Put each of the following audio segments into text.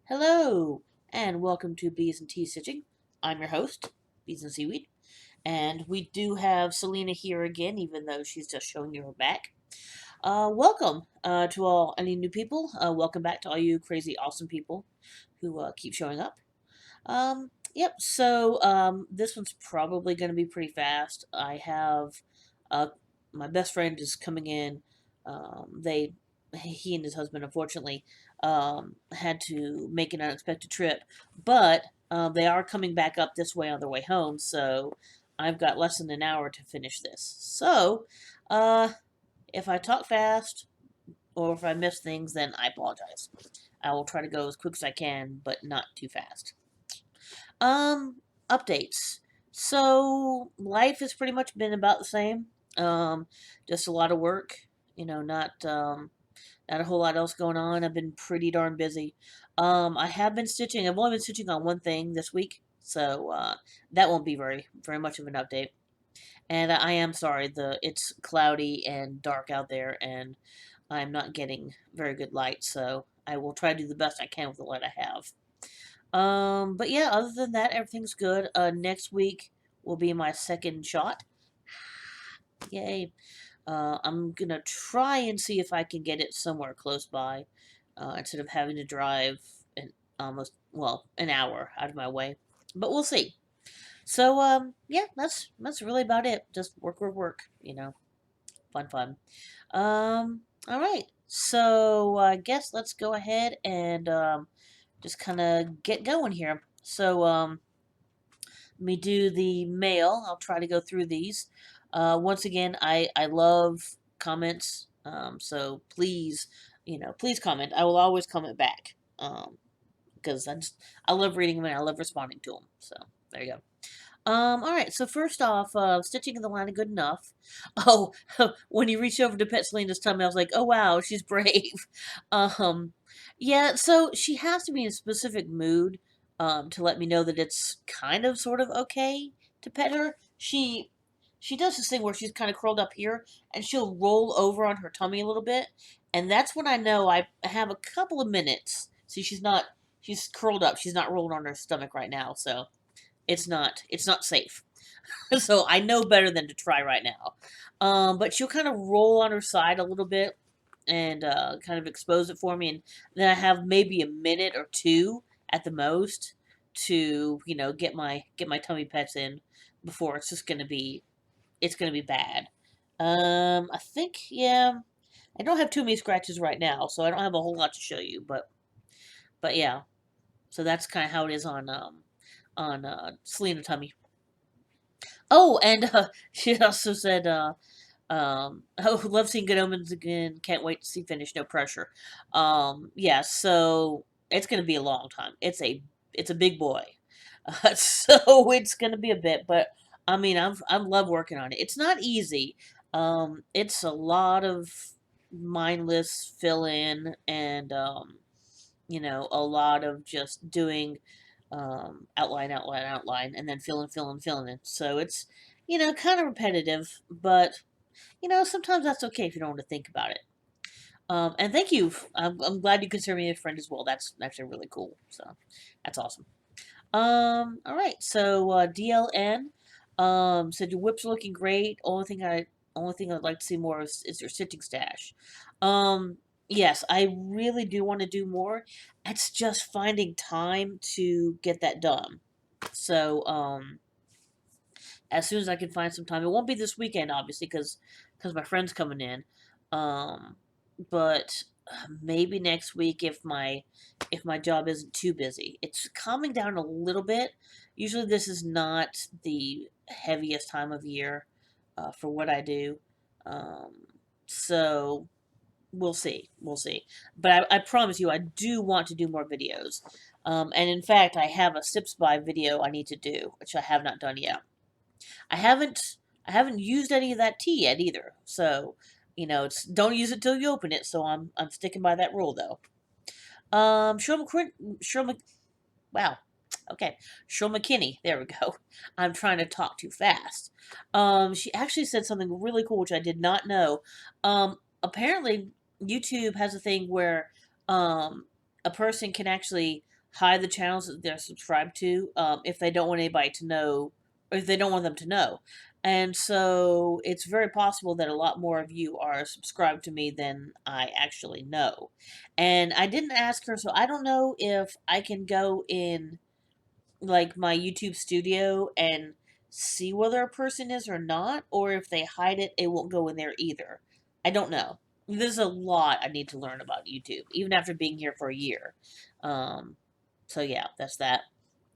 Hello, and welcome to Bees and Tea Stitching. I'm your host, Bees and Seaweed, and we do have Selena here again, even though she's just showing you her back. Welcome to all any new people. Welcome back to all you crazy, awesome people who keep showing up. Yep. So this one's probably going to be pretty fast. I have uh, my best friend is coming in. He and his husband unfortunately had to make an unexpected trip, but they are coming back up this way on their way home. So I've got less than an hour to finish this. So uh, if I talk fast or if I miss things, then I apologize. I will try to go as quick as I can, but not too fast. Um, Updates. So life has pretty much been about the same. Just a lot of work. Not a whole lot else going on. I've been pretty darn busy. I have been stitching. I've only been stitching on one thing this week, so that won't be very much of an update. And I am sorry. It's cloudy and dark out there, and I'm not getting very good light. So I will try to do the best I can with the light I have. But yeah, other than that, everything's good. Next week will be my second shot. Yay. I'm gonna try and see if I can get it somewhere close by, instead of having to drive an hour out of my way. But we'll see. So, yeah, that's really about it. Just work, work, work. Fun, fun. All right. So I guess let's go ahead and just kind of get going here. So, let me do the mail. I'll try to go through these. Once again, I love comments. So please, please comment. I will always comment back. Because I love reading them and I love responding to them. So there you go. All right. So first off, stitching in the line of good enough. Oh, when you reached over to pet Selena's tummy, I was like, oh wow, she's brave. Um, yeah. So she has to be in a specific mood, to let me know that it's kind of sort of okay to pet her. She does this thing where she's kind of curled up here and she'll roll over on her tummy a little bit, and that's when I know I have a couple of minutes. See, she's curled up. She's not rolling on her stomach right now, so it's not safe. So I know better than to try right now. But she'll kind of roll on her side a little bit and kind of expose it for me, and then I have maybe a minute or two at the most to get my tummy pets in before it's gonna be bad. I think, yeah. I don't have too many scratches right now, so I don't have a whole lot to show you, but yeah. So that's kind of how it is on Selena Tummy. Oh, and she also said, oh, love seeing Good Omens again. Can't wait to see finish. No pressure. Yeah. So it's gonna be a long time. It's a big boy, so it's gonna be a bit. But I mean, I love working on it. It's not easy. It's a lot of mindless fill in and a lot of just doing outline, outline, outline, and then filling, filling, filling it. So it's kind of repetitive, but sometimes that's okay if you don't want to think about it. And thank you. I'm glad you consider me a friend as well. That's actually really cool. So that's awesome. All right. So DLN said your whips are looking great. Only thing I'd like to see more is your stitching stash. Yes, I really do want to do more. It's just finding time to get that done. So as soon as I can find some time. It won't be this weekend, obviously, because my friend's coming in. Um, but maybe next week if my job isn't too busy. It's calming down a little bit. Usually, this is not the heaviest time of year for what I do. Um, so we'll see. We'll see. But I promise you, I do want to do more videos. And in fact, I have a Sips by video I need to do, which I have not done yet. I haven't I haven't used any of that tea yet either. So, it's don't use it till you open it. So I'm sticking by that rule though. Shirl wow. Okay, Shirl McKinney. There we go. I'm trying to talk too fast. She actually said something really cool, which I did not know. Apparently, YouTube has a thing where a person can actually hide the channels that they're subscribed to if they don't want anybody to know, or if they don't want them to know. And so it's very possible that a lot more of you are subscribed to me than I actually know. And I didn't ask her, so I don't know if I can go in like my YouTube studio and see whether a person is or not, or if they hide it, it won't go in there either. I don't know. There's a lot I need to learn about YouTube, even after being here for a year. Um, so yeah, that's that.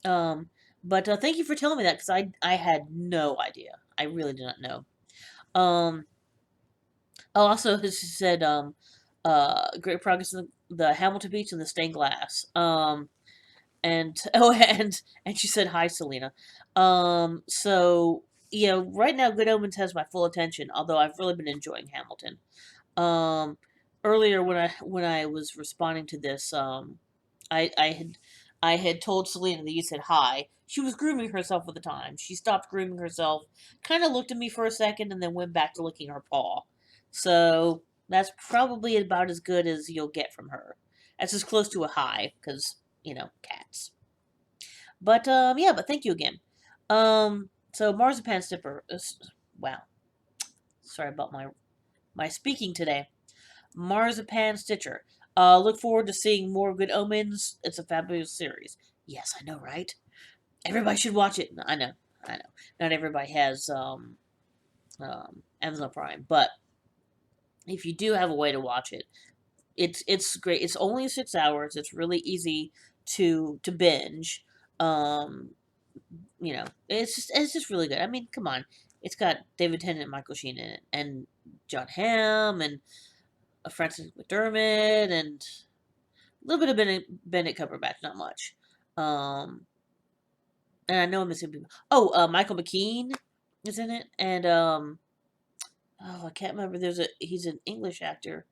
Um, but thank you for telling me that because I had no idea. I really did not know. Um, oh, also she said great progress in the Hamilton Beach and the stained glass. And oh, and she said hi, Selena. So right now, Good Omens has my full attention. Although I've really been enjoying Hamilton. Um, Earlier when I was responding to this, I I had I had told Selena that you said hi. She was grooming herself at the time. She stopped grooming herself, kind of looked at me for a second, and then went back to licking her paw. So that's probably about as good as you'll get from her. That's as close to a hi, because cats. But yeah, but thank you again. So marzipan snipper. Wow, sorry about my speaking today. Marzipan Stitcher. Look forward to seeing more Good Omens. It's a fabulous series. Yes, I know, right? Everybody should watch it. I know, I know. Not everybody has Amazon Prime, but if you do have a way to watch it, it's great. It's only 6 hours. It's really easy to binge. Um, it's just really good. I mean, come on, it's got David Tennant and Michael Sheen in it, and John Hamm and Francis McDermott and a little bit of Benedict Cumberbatch, not much. Um, and I know I'm missing people. Oh, Michael McKean is in it, and oh, I can't remember. He's an English actor.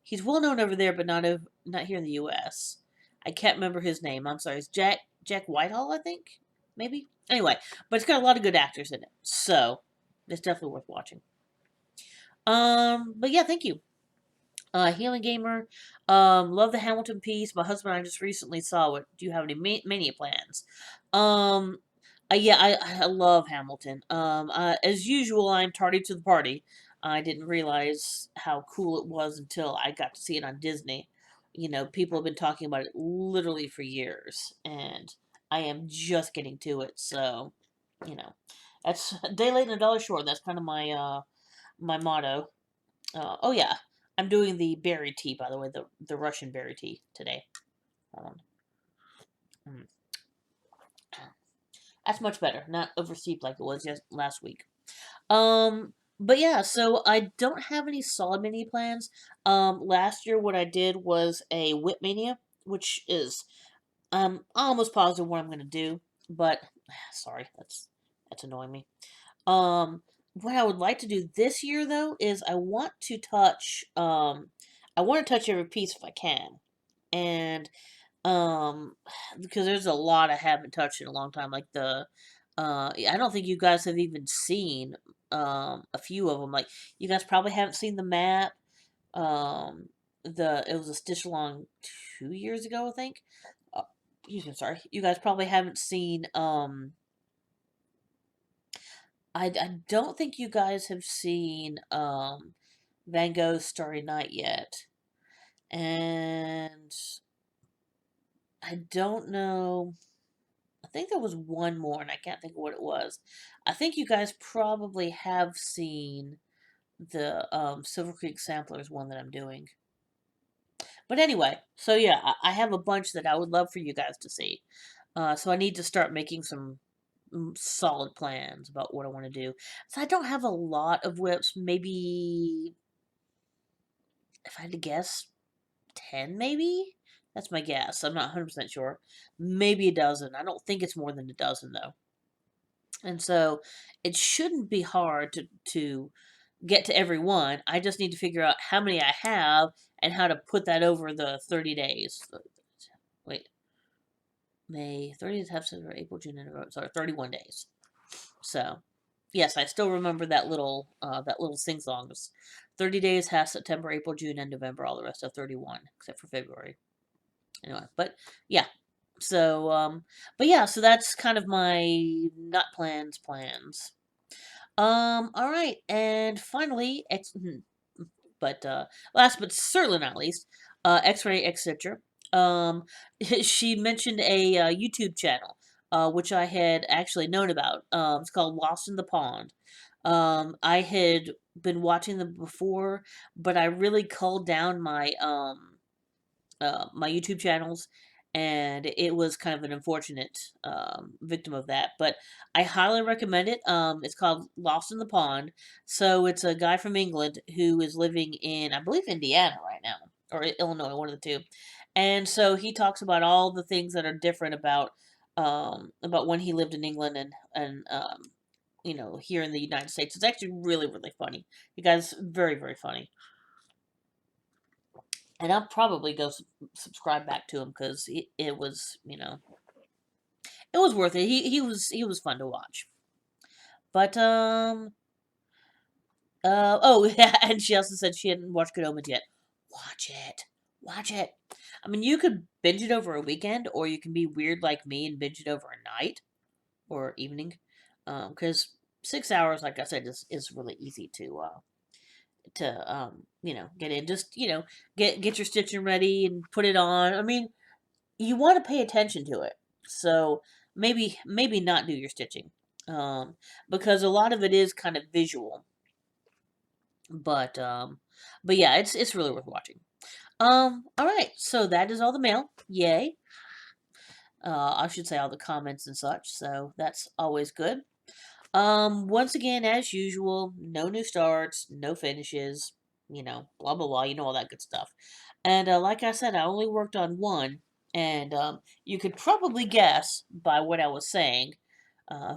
He's well known over there, but not here in the U.S. I can't remember his name. I'm sorry. It's Jack Whitehall, I think, maybe. Anyway, but it's got a lot of good actors in it, so it's definitely worth watching. But yeah, thank you. Healing Gamer, love the Hamilton piece. My husband and I just recently saw it. Do you have any mania plans? Um, yeah, I love Hamilton. As usual, I'm tardy to the party. I didn't realize how cool it was until I got to see it on Disney. People have been talking about it literally for years, and I am just getting to it. So, you know, that's a day late and a dollar short. That's kind of my motto. Oh yeah, I'm doing the berry tea, by the way, the Russian berry tea today. Mm. That's much better, not oversteeped like it was just last week. But yeah, so I don't have any solid mini plans. Last year what I did was a Whip Mania, which is almost positive what I'm gonna do, but sorry, that's annoying me. What I would like to do this year though is I want to touch every piece if I can. And um because there's a lot I haven't touched in a long time, like I don't think you guys have even seen a few of them. Like you guys probably haven't seen the map. It was a stitch along 2 years ago, I think. uh, sorry, you guys probably haven't seen I don't think you guys have seen Van Gogh's Starry Night yet. And I don't know. I think there was one more, and I can't think of what it was. I think you guys probably have seen the Silver Creek Samplers one that I'm doing. But anyway, so yeah, I have a bunch that I would love for you guys to see. So I need to start making some solid plans about what I want to do. So I don't have a lot of whips. Maybe, if I had to guess, 10 maybe? That's my guess. I'm not 100% sure. Maybe a dozen. I don't think it's more than a dozen, though. And so it shouldn't be hard to get to every one. I just need to figure out how many I have and how to put that over the 30 days. Wait. May 30th, half September, April, June, and November. Sorry, 31 days. So, yes, I still remember that little sing song. 30 days, half September, April, June, and November. All the rest of 31, except for February. Anyway, but yeah. But yeah, so that's kind of my not plans. All right, and finally, but last but certainly not least, X-Ray Etc. Um, she mentioned a YouTube channel, which I had actually known about. It's called Lost in the Pond. I had been watching them before, but I really culled down my YouTube channels, and it was kind of an unfortunate victim of that. But I highly recommend it. It's called Lost in the Pond. So it's a guy from England who is living in, I believe, Indiana right now, or Illinois, one of the two. And so he talks about all the things that are different about when he lived in England and here in the United States. It's actually really really funny. You guys, very very funny. And I'll probably go subscribe back to him because it was, it was worth it. He was fun to watch. But oh yeah, and she also said she hadn't watched Good Omens yet. Watch it, watch it. I mean, you could binge it over a weekend, or you can be weird like me and binge it over a night or evening. Because 6 hours, like I said, is really easy to get in. Just get your stitching ready and put it on. I mean, you want to pay attention to it. So maybe not do your stitching, because a lot of it is kind of visual. But yeah, it's really worth watching. All right, so that is all the mail. Yay! I should say all the comments and such. So that's always good. Once again, as usual, no new starts, no finishes. Blah blah blah. You know all that good stuff. And like I said, I only worked on one, and you could probably guess by what I was saying,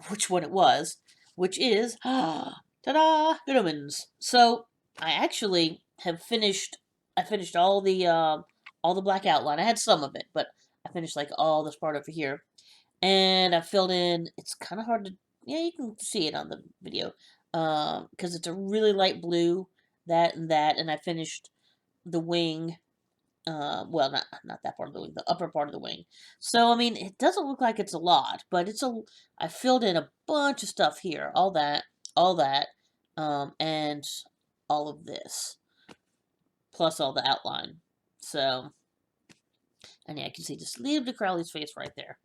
which one it was, which is ta-da, Good Omens. So I actually have finished. I finished all the black outline. I had some of it, but I finished like all this part over here, and I filled in. It's kind of hard to. Yeah, you can see it on the video, because it's a really light blue. That, and I finished the wing, well, not that part of the wing, the upper part of the wing. So I mean, it doesn't look like it's a lot, but I filled in a bunch of stuff here, all that, and all of this, plus all the outline. So, and yeah, I can see just leave the Crowley's face right there.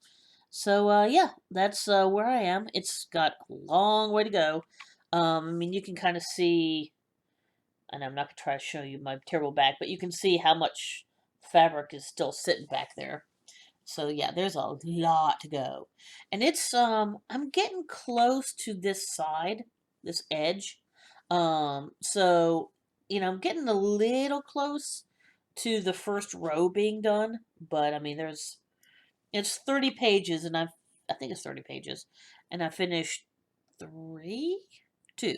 So yeah, that's where I am. It's got a long way to go. I mean, you can kind of see, and I'm not gonna try to show you my terrible back, but you can see how much fabric is still sitting back there. So yeah, there's a lot to go. And I'm getting close to this side, this edge. So I'm getting a little close to the first row being done, but I mean it's 30 pages and I think it's 30 pages, and I finished 3 2. I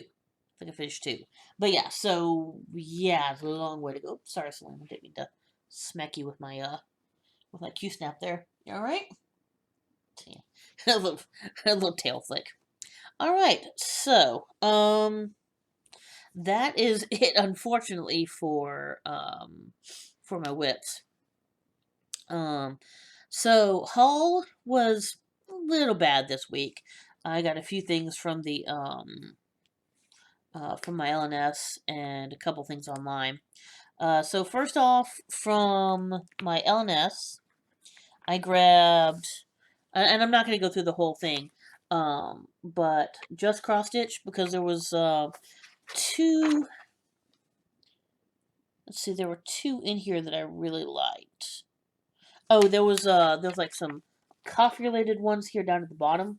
think I finished 2. But yeah, so yeah, it's a long way to go. Sorry, Selena, I didn't mean to smack you with my Q snap there. You all right? Yeah. A little tail flick. All right, so that is it. Unfortunately for my whips. Um, so haul was a little bad this week. I got a few things from my LNS and a couple things online. So first off, from my LNS, I grabbed, and I'm not going to go through the whole thing, but just cross stitch because there was two. Let's see, there were two in here that I really liked. Oh, there was like some cough related ones here down at the bottom,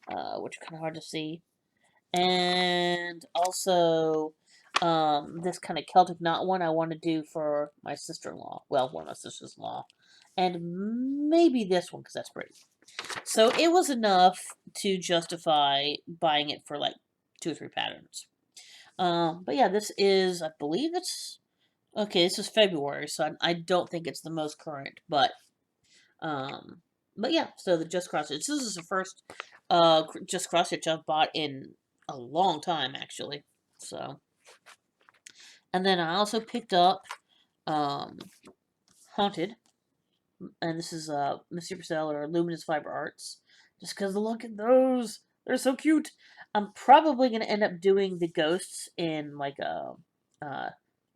which are kind of hard to see, and also this kind of Celtic knot one I want to do for my sister-in-law. Well, one of my sisters-in-law, and maybe this one because that's pretty. So it was enough to justify buying it for like 2 or 3 patterns. But yeah, this is, I believe it's, okay, this is February, so I don't think it's the most current, um, but yeah, so the Just Cross Stitch. This is the first Just Cross Stitch I've bought in a long time, actually. So, and then I also picked up um, Haunted. and this is Mr. Purcell or Luminous Fiber Arts. Just because look at those, they're so cute. I'm probably gonna end up doing the ghosts in like a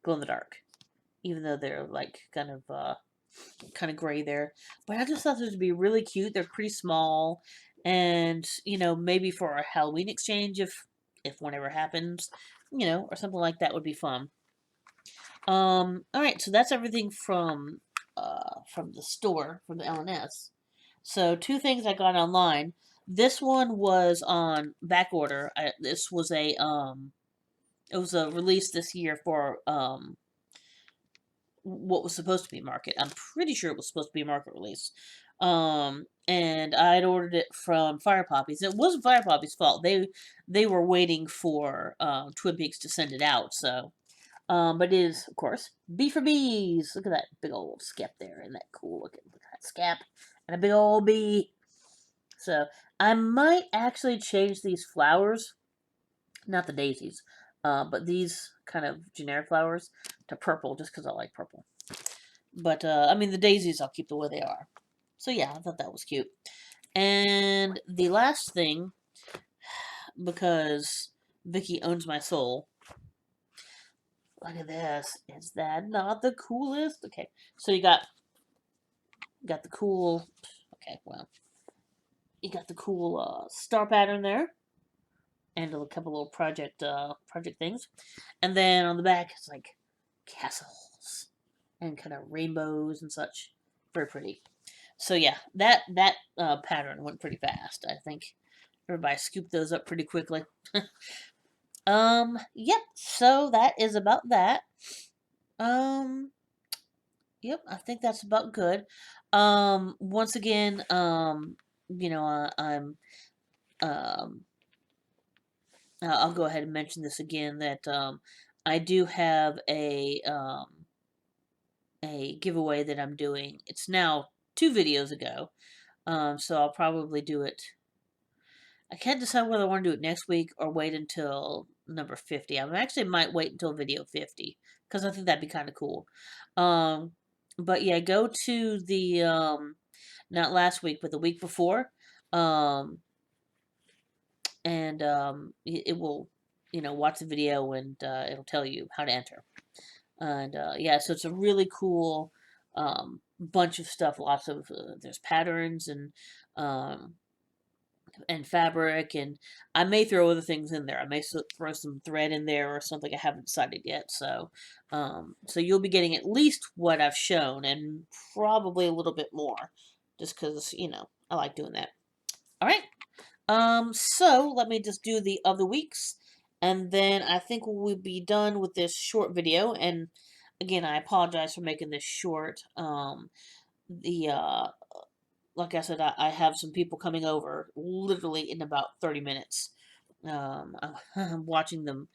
glow in the dark, even though they're like kind of gray there. But I just thought those would be really cute. They're pretty small, and maybe for a Halloween exchange if one ever happens, or something like that would be fun. All right, so that's everything from the store from the LNS. So two things I got online. This one was on back order. This was it was a release this year for what was supposed to be market. I'm pretty sure it was supposed to be a market release. And I'd ordered it from Fire Poppies. It wasn't Fire Poppies' fault. They were waiting for Twin Peaks to send it out. So, but it is of course B for bees. Look at that big old skep there, and that cool looking look at that scap and a big old bee. So I might actually change these flowers, not the daisies, but these kind of generic flowers to purple just because I like purple. But I mean, the daisies I'll keep the way they are. So yeah, I thought that was cute. And the last thing, because Vicky owns my soul. Look at this. Is that not the coolest? Okay, so you got the cool. Okay, well, you got the cool star pattern there, and a couple little project things, and then on the back it's like castles and kind of rainbows and such. Very pretty. So yeah, that pattern went pretty fast. I think everybody scooped those up pretty quickly. Yep. So that is about that. Um, yep. I think that's about good. Once again, I'm um, I'll go ahead and mention this again that I do have a giveaway that I'm doing. It's now 2 videos ago. So I'll probably do it. I can't decide whether I want to do it next week or wait until number 50. I actually might wait until video 50 because I think that'd be kind of cool. But yeah, go to the not last week, but the week before, um, and it will, watch the video and it'll tell you how to enter. And yeah, so it's a really cool bunch of stuff. Lots of there's patterns and fabric, and I may throw other things in there. I may throw some thread in there or something. I haven't decided yet. So you'll be getting at least what I've shown, and probably a little bit more, just because I like doing that. All right. So let me just do the other weeks, and then I think we'll be done with this short video. And again, I apologize for making this short. The Like I said, I have some people coming over literally in about 30 minutes. I'm watching them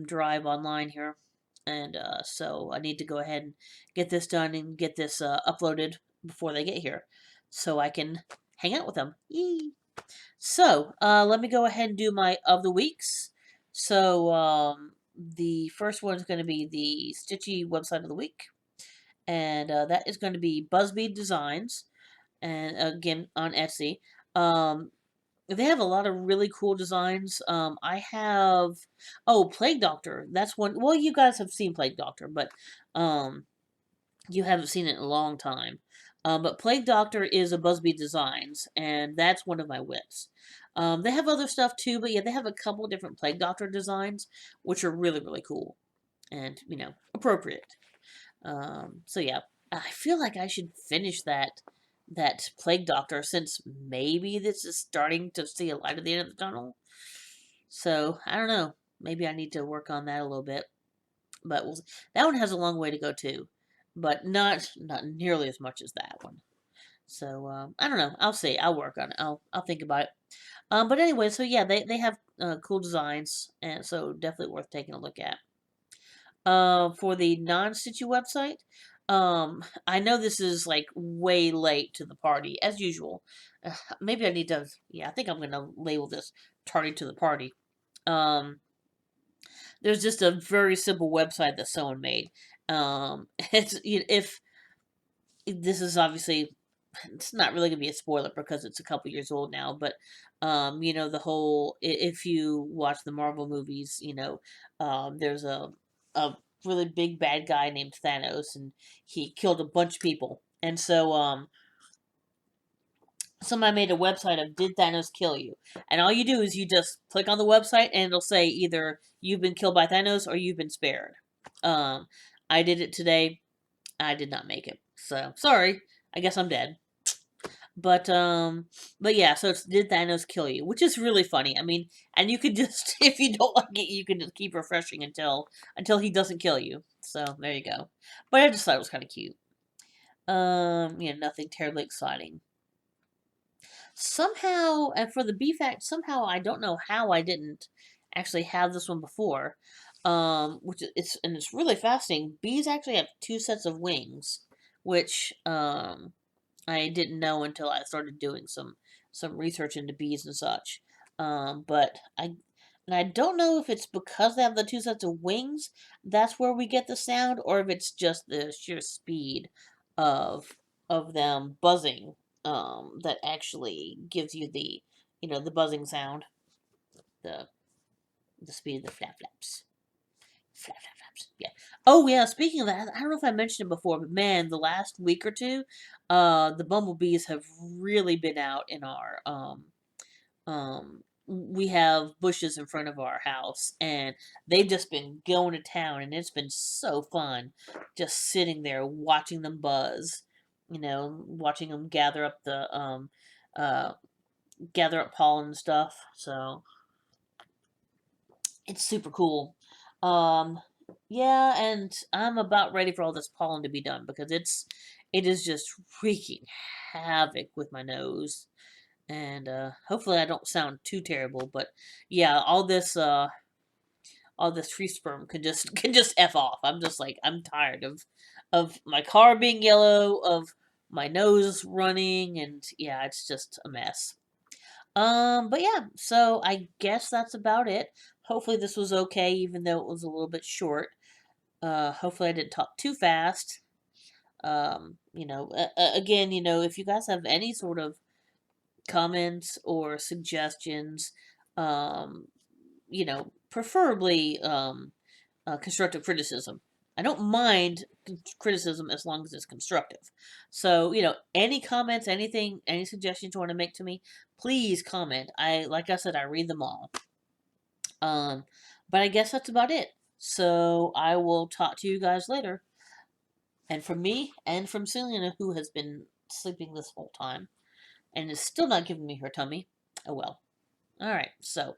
drive online here, and so I need to go ahead and get this done and get this uploaded before they get here, so I can hang out with them. Yee. So let me go ahead and do my of the weeks. So the first one is going to be the Stitchy website of the week, and that is going to be Buzzbee Designs, and again on Etsy. Um, they have a lot of really cool designs. I have Plague Doctor. That's one. Well, you guys have seen Plague Doctor, but um, you haven't seen it in a long time. But Plague Doctor is a Buzzbee Designs, and that's one of my whips. They have other stuff too, but yeah, they have a couple different Plague Doctor designs, which are really really cool and appropriate. So yeah, I feel like I should finish that Plague Doctor, since maybe this is starting to see a light at the end of the tunnel. So I don't know. Maybe I need to work on that a little bit. But that one has a long way to go too, but not nearly as much as that one. So I don't know. I'll see. I'll work on it. I'll think about it. But anyway, so yeah, they have cool designs, and so definitely worth taking a look at. For the non-Stitchy website, I know this is like way late to the party as usual. Maybe I need to. Yeah, I think I'm gonna label this "Tardy to the Party." Um, there's just a very simple website that someone made. It's if this is obviously, it's not really gonna be a spoiler because it's a couple years old now, but you know, the whole, if you watch the Marvel movies, you know, there's a really big bad guy named Thanos, and he killed a bunch of people. And so somebody made a website of "Did Thanos kill you?" And all you do is you just click on the website, and it'll say either you've been killed by Thanos or you've been spared. Um, I did it today. I did not make it, so sorry. I guess I'm dead. But but yeah, so it's "Did Thanos kill you?" Which is really funny. I mean, and you could just, if you don't like it, you can just keep refreshing until he doesn't kill you. So there you go. But I just thought it was kind of cute. Yeah, nothing terribly exciting. Somehow, and for the B fact, somehow I don't know how I didn't actually have this one before. Which it's really fascinating. Bees actually have two sets of wings, which I didn't know until I started doing some research into bees and such. But I don't know if it's because they have the two sets of wings that's where we get the sound, or if it's just the sheer speed of them buzzing that actually gives you the, you know, the buzzing sound, the the speed of the flap flaps. Flap, flap, flaps. Yeah. Oh yeah. Speaking of that, I don't know if I mentioned it before, but man, the last week or two, the bumblebees have really been out in our we have bushes in front of our house, and they've just been going to town, and it's been so fun just sitting there watching them buzz, you know, watching them uh gather up pollen and stuff. So it's super cool. Um, yeah, and I'm about ready for all this pollen to be done because it is just wreaking havoc with my nose. And hopefully I don't sound too terrible, but yeah, all this free sperm can just can just F off. I'm just like, I'm tired of my car being yellow, of my nose running, and yeah, it's just a mess. But yeah, so I guess that's about it. Hopefully this was okay, even though it was a little bit short. Hopefully I didn't talk too fast. You know, again, you know, if you guys have any sort of comments or suggestions, um, you know, preferably constructive criticism. I don't mind criticism as long as it's constructive. So, you know, any comments, anything, any suggestions you want to make to me, please comment. Like I said, I read them all. Um, but I guess that's about it. So I will talk to you guys later. And from me and from Selena, who has been sleeping this whole time and is still not giving me her tummy. Oh well. All right. So